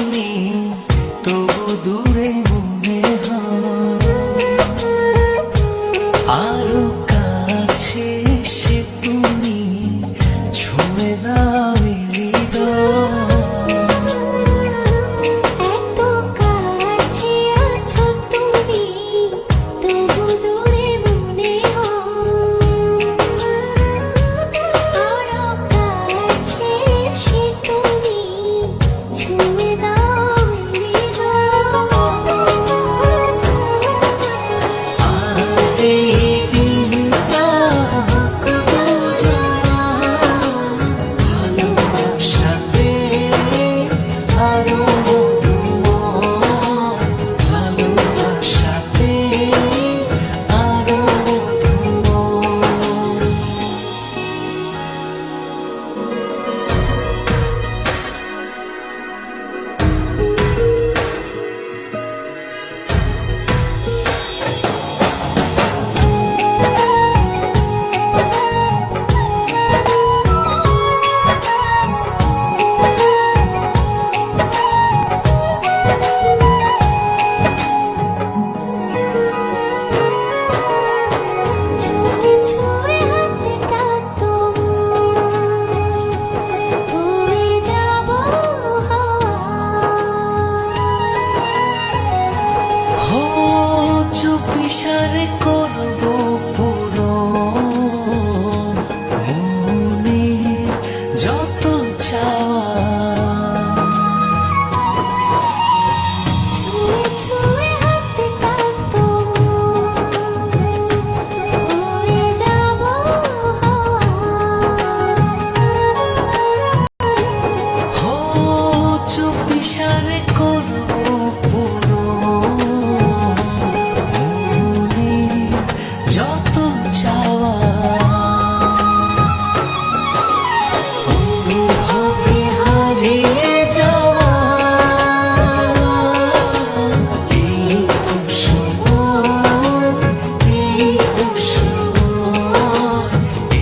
শুনি তবু দূরে মনে হয় আরো কাছে এসে তুমি ছুঁয়ে দাও হৃদয়। এত কাছে আছো তুমি তবু দূরে মনে হয় আরো কাছে এসে তুমি ছুঁয়ে দাও হৃদয়। আজ এই দিনটা কত জানা ভালোবাসাতে আরো মধুময়, ভালোবাসাতে আরো মধুময়। ছুঁয়ে ছুঁয়ে হাতটা তোমার হয়ে যাব হাওয়া। হো চুপিসারে করবো পূরণ মনে যত চাওয়া। ছুঁয়ে ছুঁয়ে হাতটা তোমার হয়ে যাব হাওয়া। হো চুপিসারে করবো পূরণ মনে যত চাওয়া। অনুভবে হারিয়ে যাওয়া এই তো সময়, এই তো সময়,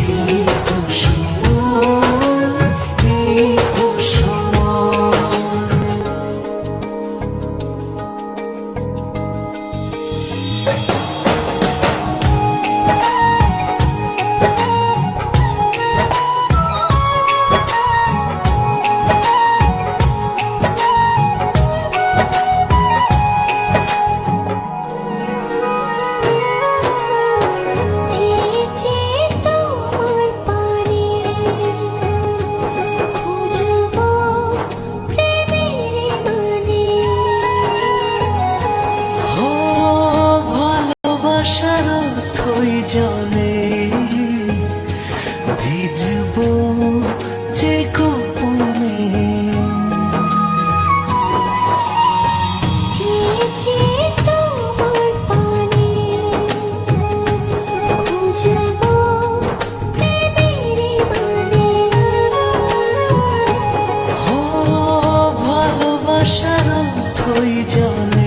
এই তো সময়, এই তো সময়। চেয়ে চেয়ে তোমার পানে খুঁজবো প্রেমের মানে। ও ভালোবাসার অর্থই জানে ভিজবো যে গোপনে। চেয়ে চেয়ে তোমার পানে খুঁজবো প্রেমের মানে। ও ভালোবাসার অর্থই জানে